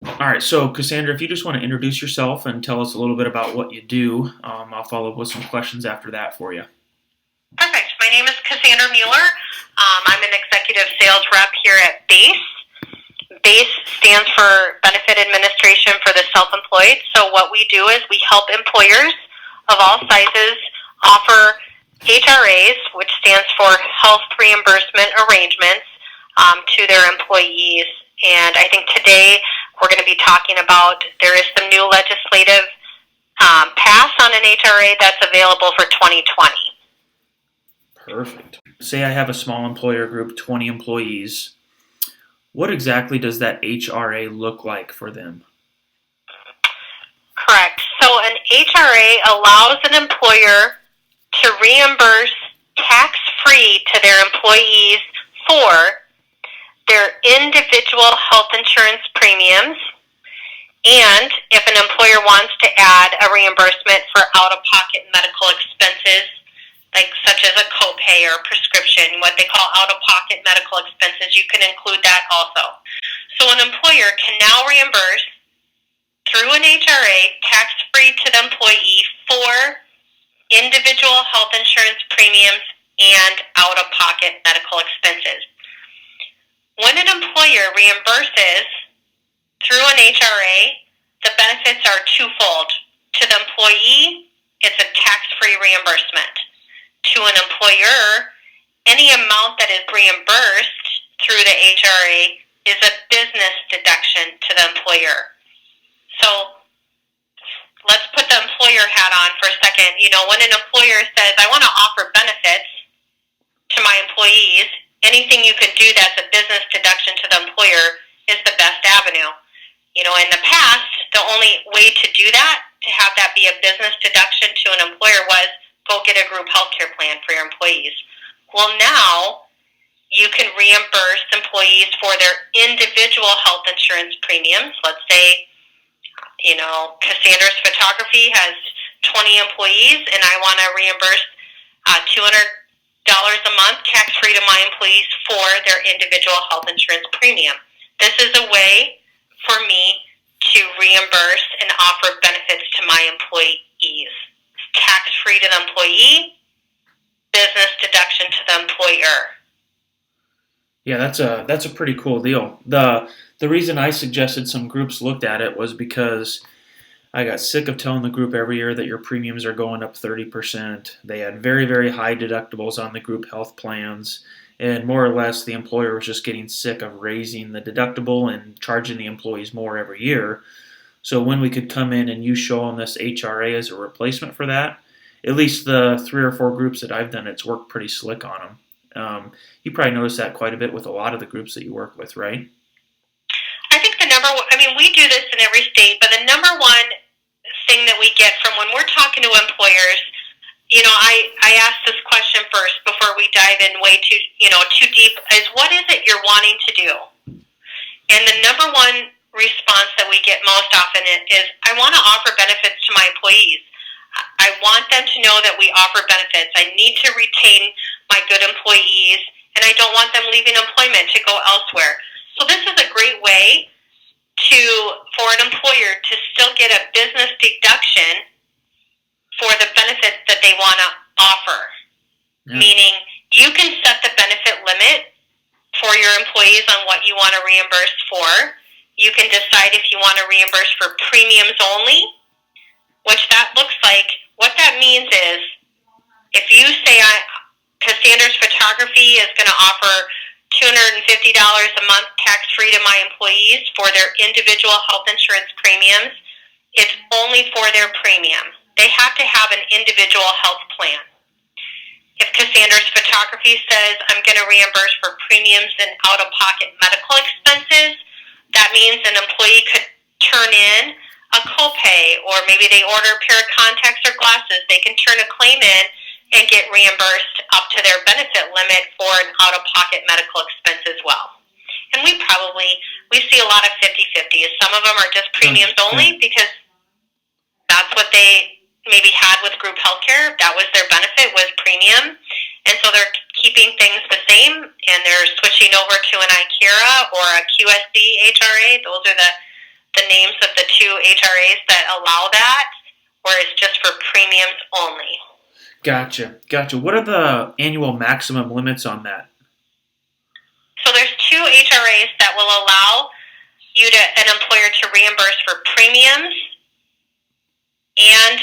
All right, so Cassandra, if you just want to introduce yourself and tell us a little bit about what you do, I'll follow up with some questions after that for you. Perfect. My name is Casandra Mueller. I'm an executive sales rep here at BASE. BASE stands for Benefit Administration for the Self-Employed. So what we do is we help employers of all sizes offer HRAs, which stands for Health Reimbursement Arrangements, to their employees. And I think today we're going to be talking about there is some new legislative pass on an HRA that's available for 2020. Perfect. Say I have a small employer group, 20 employees. What exactly does that HRA look like for them? Correct. So an HRA allows an employer to reimburse tax-free to their employees for their individual health insurance premiums, and if an employer wants to add a reimbursement for out-of-pocket medical expenses, like such as a copay or a prescription, what they call out-of-pocket medical expenses, you can include that also. So an employer can now reimburse through an HRA tax-free to the employee for individual health insurance premiums and out-of-pocket medical expenses. When an employer reimburses through an HRA, the benefits are twofold. To the employee, it's a tax-free reimbursement. To an employer, any amount that is reimbursed through the HRA is a business deduction to the employer. So let's put the employer hat on for a second. You know, when an employer says, I want to offer benefits to my employees, anything you can do that's a business deduction to the employer is the best avenue. You know, in the past, the only way to do that, to have that be a business deduction to an employer, was go get a group health care plan for your employees. Well, now you can reimburse employees for their individual health insurance premiums. Let's say, you know, Cassandra's Photography has 20 employees, and I want to reimburse $200 a month tax-free to my employees for their individual health insurance premium. This is a way for me to reimburse and offer benefits to my employees. Tax-free to the employee, business deduction to the employer. Yeah, that's a pretty cool deal. The reason I suggested some groups looked at it was because I got sick of telling the group every year that your premiums are going up 30%. They had very, very high deductibles on the group health plans, and more or less the employer was just getting sick of raising the deductible and charging the employees more every year. So when we could come in and you show them this HRA as a replacement for that, at least the 3 or 4 groups that I've done, it's worked pretty slick on them. You probably notice that quite a bit with a lot of the groups that you work with, right? I think we do this in every state, but the number one thing that we get from when we're talking to employers, you know, I ask this question first before we dive in way too deep, is what is it you're wanting to do? And the number one response that we get most often is, I want to offer benefits to my employees. I want them to know that we offer benefits. I need to retain my good employees, and I don't want them leaving employment to go elsewhere. So this is a great way for an employer to still get a business deduction for the benefits that they want to offer. Yeah. Meaning, you can set the benefit limit for your employees on what you want to reimburse for. You can decide if you want to reimburse for premiums only, which that looks like, what that means is, if you say, Cassandra's Photography is going to offer $250 a month tax-free to my employees for their individual health insurance premiums, it's only for their premium. They have to have an individual health plan. If Cassandra's Photography says, I'm going to reimburse for premiums and out-of-pocket medical expenses, that means an employee could turn in a copay, or maybe they order a pair of contacts or glasses. They can turn a claim in and get reimbursed up to their benefit limit for an out-of-pocket medical expense as well. And we see a lot of 50-50. Some of them are just premiums only because that's what they maybe had with group healthcare. That was their benefit, was premium. And so they're keeping things the same, and they're switching over to an ICARA or a QSD HRA. Those are the the names of the two HRAs that allow that, where it's just for premiums only. Gotcha. What are the annual maximum limits on that? So there's two HRAs that will allow an employer to reimburse for premiums and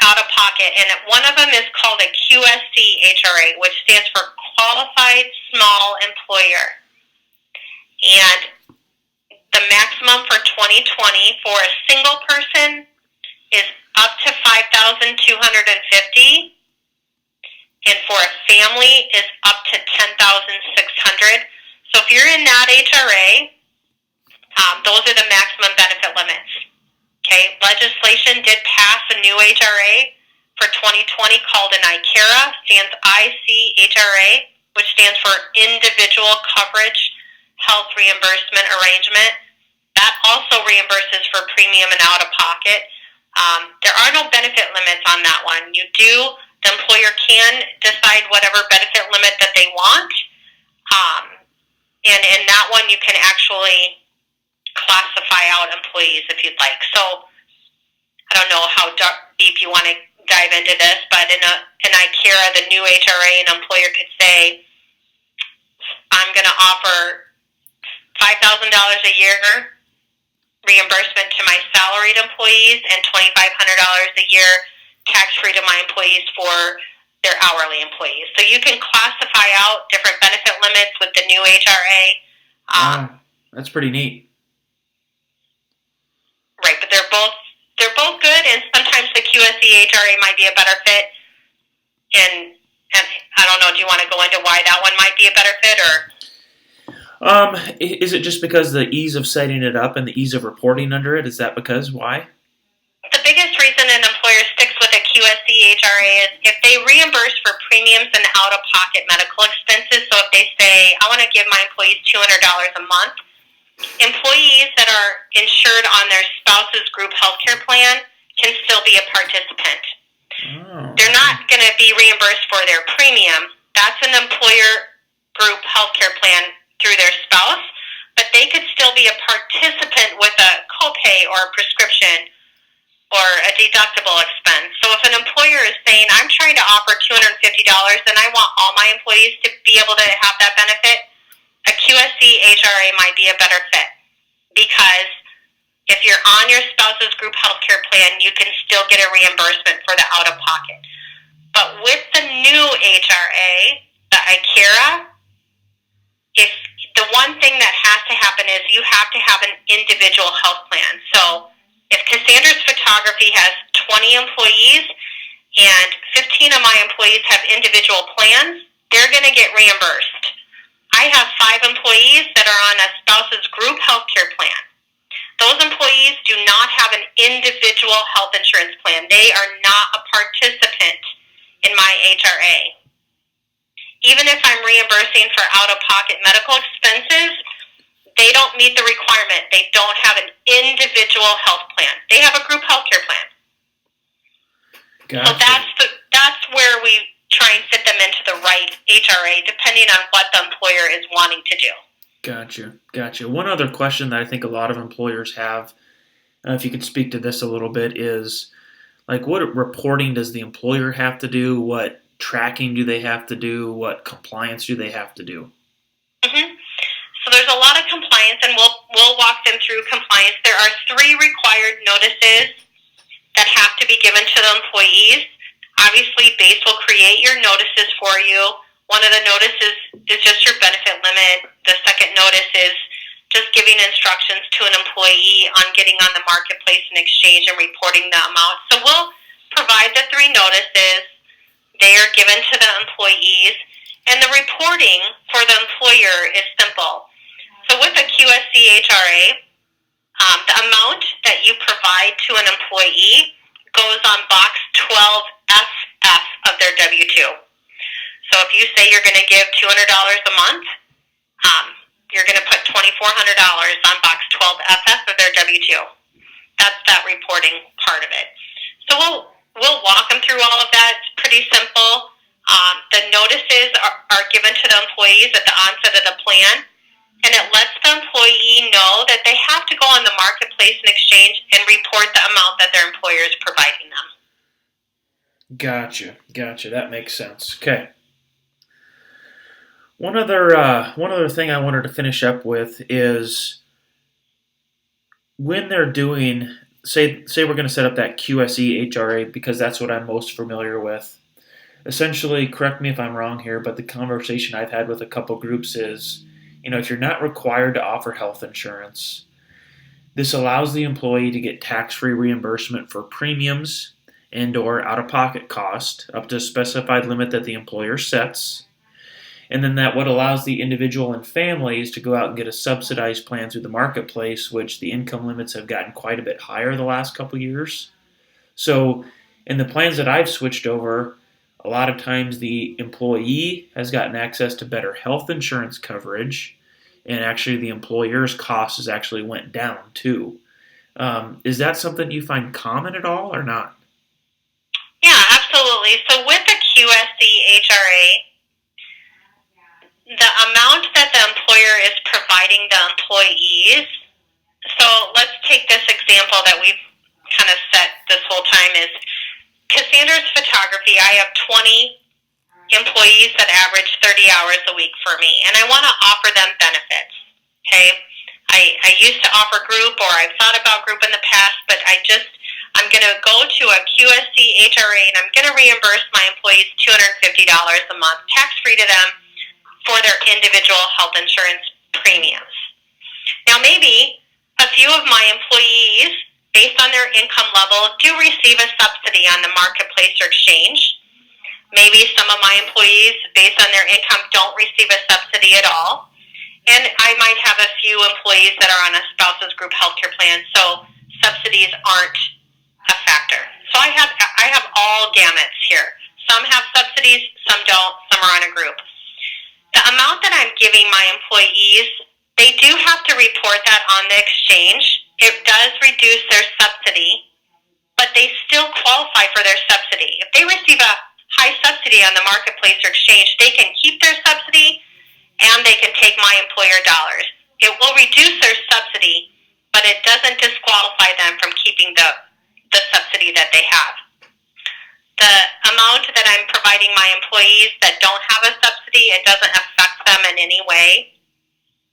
out of pocket, and one of them is called a QSC HRA, which stands for Qualified Small Employer. And the maximum for 2020 for a single person is up to $5,250, and for a family is up to $10,600. So if you're in that HRA, those are the maximum benefit limits. Okay, legislation did pass a new HRA for 2020 called an ICHRA, stands ICHRA, which stands for Individual Coverage Health Reimbursement Arrangement. That also reimburses for premium and out-of-pocket. There are no benefit limits on that one. The employer can decide whatever benefit limit that they want. And in that one, you can actually classify out employees if you'd like. So I don't know how deep you want to dive into this, but in ICHRA, the new HRA, an employer could say, I'm going to offer $5,000 a year reimbursement to my salaried employees and $2,500 a year tax-free to my employees for their hourly employees. So you can classify out different benefit limits with the new HRA. That's pretty neat. Right, but they're both good, and sometimes the QSC HRA might be a better fit. And I don't know, do you want to go into why that one might be a better fit, or? Is it just because the ease of setting it up and the ease of reporting under it? Is that because why? The biggest reason an employer sticks with a QSC HRA is if they reimburse for premiums and out-of-pocket medical expenses. So if they say, I want to give my employees $200 a month, employees that are insured on their spouse's group health care plan can still be a participant. Oh. They're not going to be reimbursed for their premium. That's an employer group health care plan through their spouse, but they could still be a participant with a copay or a prescription or a deductible expense. So if an employer is saying, I'm trying to offer $250 and I want all my employees to be able to have that benefit, a QSC HRA might be a better fit, because if you're on your spouse's group health care plan, you can still get a reimbursement for the out-of-pocket. But with the new HRA, the ICHRA, if the one thing that has to happen is you have to have an individual health plan. So if Cassandra's Photography has 20 employees and 15 of my employees have individual plans, they're going to get reimbursed. I have 5 employees that are on a spouse's group health care plan. Those employees do not have an individual health insurance plan. They are not a participant in my HRA. Even if I'm reimbursing for out-of-pocket medical expenses, they don't meet the requirement. They don't have an individual health plan. They have a group health care plan. Gotcha. So that's where we try and fit them into the right HRA, depending on what the employer is wanting to do. Gotcha. One other question that I think a lot of employers have, if you could speak to this a little bit, is like, what reporting does the employer have to do? What tracking do they have to do? What compliance do they have to do? Mm-hmm. So there's a lot of compliance, and we'll walk them through compliance. There are 3 required notices that have to be given to the employees. Obviously, BASE will create your notices for you. One of the notices is just your benefit limit. The second notice is just giving instructions to an employee on getting on the marketplace and exchange and reporting the amount. So we'll provide the 3 notices. They are given to the employees. And the reporting for the employer is simple. So with a QSC HRA, the amount that you provide to an employee goes on box 12FF of their W-2. So if you say you're going to give $200 a month, you're going to put $2,400 on box 12FF of their W-2. That's that reporting part of it. So we'll walk them through all of that. It's pretty simple. The notices are given to the employees at the onset of the plan, and it lets the employee know that they have to go on the marketplace and exchange and report the amount that their employer is providing them. Gotcha. That makes sense. Okay. One other thing I wanted to finish up with is when they're doing, say we're going to set up that QSE HRA because that's what I'm most familiar with. Essentially, correct me if I'm wrong here, but the conversation I've had with a couple groups is, if you're not required to offer health insurance, this allows the employee to get tax-free reimbursement for premiums and/or out-of-pocket cost up to a specified limit that the employer sets. And then that what allows the individual and families to go out and get a subsidized plan through the marketplace, which the income limits have gotten quite a bit higher the last couple years. So in the plans that I've switched over, a lot of times the employee has gotten access to better health insurance coverage, and actually the employer's costs has actually went down too. Is that something you find common at all or not? Yeah, absolutely. So with the QSE HRA, the amount that the employer is providing the employees, so let's take this example that we've kind of set this whole time is Cassandra's photography. I have 20 employees that average 30 hours a week for me, and I want to offer them benefits, okay? I used to offer group, or I've thought about group in the past, but I'm going to go to a QSC HRA, and I'm going to reimburse my employees $250 a month, tax-free to them, for their individual health insurance premiums. Now, maybe a few of my employees, based on their income level, do receive a subsidy on the marketplace or exchange. Maybe some of my employees, based on their income, don't receive a subsidy at all. And I might have a few employees that are on a spouse's group healthcare plan, so subsidies aren't a factor. So I have all gamuts here. Some have subsidies, some don't, some are on a group. The amount that I'm giving my employees, they do have to report that on the exchange. It does reduce their subsidy, but they still qualify for their subsidy. If they receive a high subsidy on the marketplace or exchange, they can keep their subsidy and they can take my employer dollars. It will reduce their subsidy, but it doesn't disqualify them from keeping the subsidy that they have. The amount that I'm providing my employees that don't have a subsidy, it doesn't affect them in any way,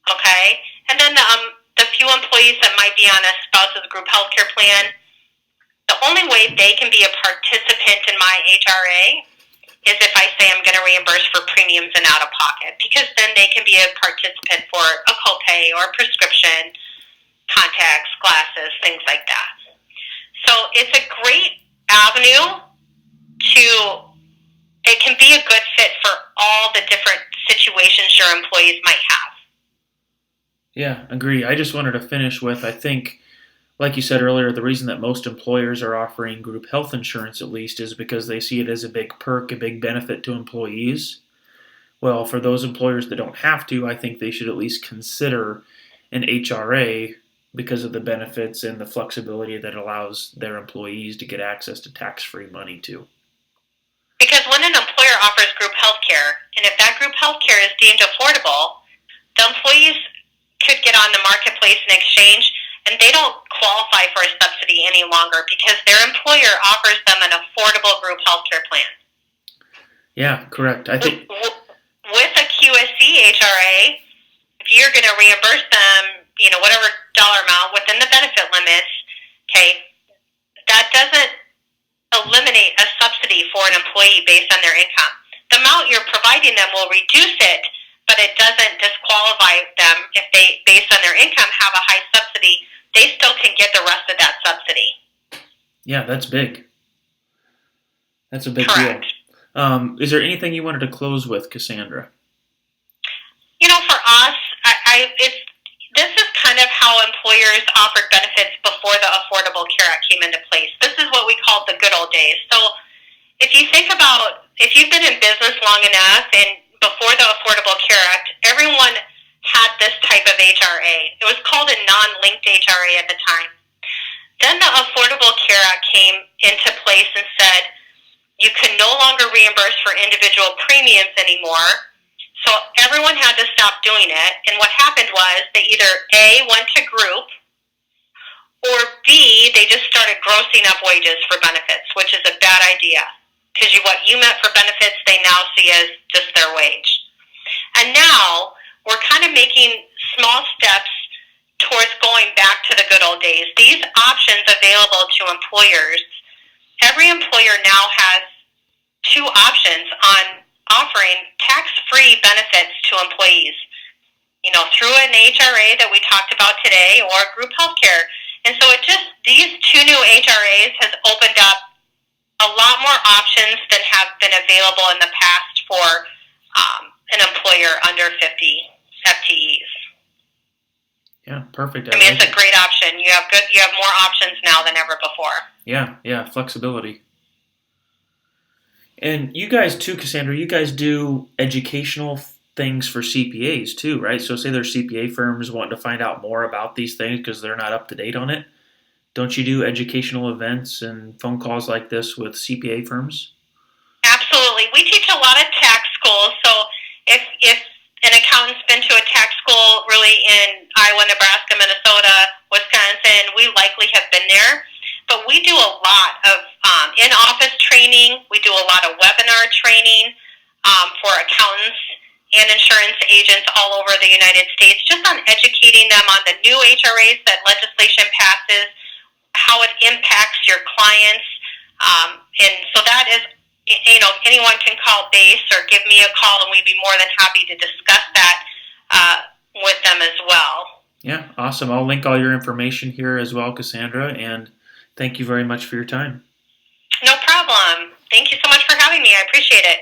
okay? And then the few employees that might be on a spouse's group healthcare plan, the only way they can be a participant in my HRA is if I say I'm going to reimburse for premiums and out-of-pocket, because then they can be a participant for a copay or prescription, contacts, glasses, things like that. So it's a great avenue it can be a good fit for all the different situations your employees might have. Yeah, agree. I just wanted to finish with, I think, like you said earlier, the reason that most employers are offering group health insurance at least is because they see it as a big perk, a big benefit to employees. Well, for those employers that don't have to, I think they should at least consider an HRA because of the benefits and the flexibility that allows their employees to get access to tax-free money too. Because when an employer offers group health care, and if that group health care is deemed affordable, the employees could get on the marketplace and exchange, and they don't qualify for a subsidy any longer because their employer offers them an affordable group health care plan. Yeah, correct. I think with a QSC HRA, if you're going to reimburse them, whatever dollar amount within the benefit limits, okay, that doesn't eliminate a subsidy for an employee based on their income. The amount you're providing them will reduce it, but it doesn't disqualify them if they, based on their income, have a high subsidy. They still can get the rest of that subsidy. Yeah, that's big. That's a big Correct. deal. Is there anything you wanted to close with, Cassandra? For us, this is kind of how employers offered benefits before the Affordable Care Act came into place. This is what we called the good old days. So if you think about, if you've been in business long enough and before the Affordable Care Act, everyone had this type of HRA. It was called a non-linked HRA at the time. Then the Affordable Care Act came into place and said you can no longer reimburse for individual premiums anymore. So everyone had to stop doing it. And what happened was they either A, went to group, or B, they just started grossing up wages for benefits, which is a bad idea. Because what you meant for benefits, they now see as just their wage. And now we're kind of making small steps towards going back to the good old days. These options available to employers, every employer now has two options on offering tax-free benefits to employees, through an HRA that we talked about today or group health care. And so these two new HRAs has opened up a lot more options than have been available in the past for an employer under 50 FTEs. Yeah, perfect. It's a great option. You have more options now than ever before. Yeah, flexibility. And you guys too, Casandra, you guys do educational things for CPAs too, right? So say there's CPA firms wanting to find out more about these things because they're not up to date on it. Don't you do educational events and phone calls like this with CPA firms? Absolutely. We teach a lot of tax schools. So if an accountant's been to a tax school really in Iowa, Nebraska, Minnesota, Wisconsin, we likely have been there. But we do a lot of in-office training. We do a lot of webinar training for accountants and insurance agents all over the United States, just on educating them on the new HRAs that legislation passes, how it impacts your clients. And so that is, anyone can call base or give me a call, and we'd be more than happy to discuss that with them as well. Yeah, awesome. I'll link all your information here as well, Casandra, and thank you very much for your time. No problem. Thank you so much for having me. I appreciate it.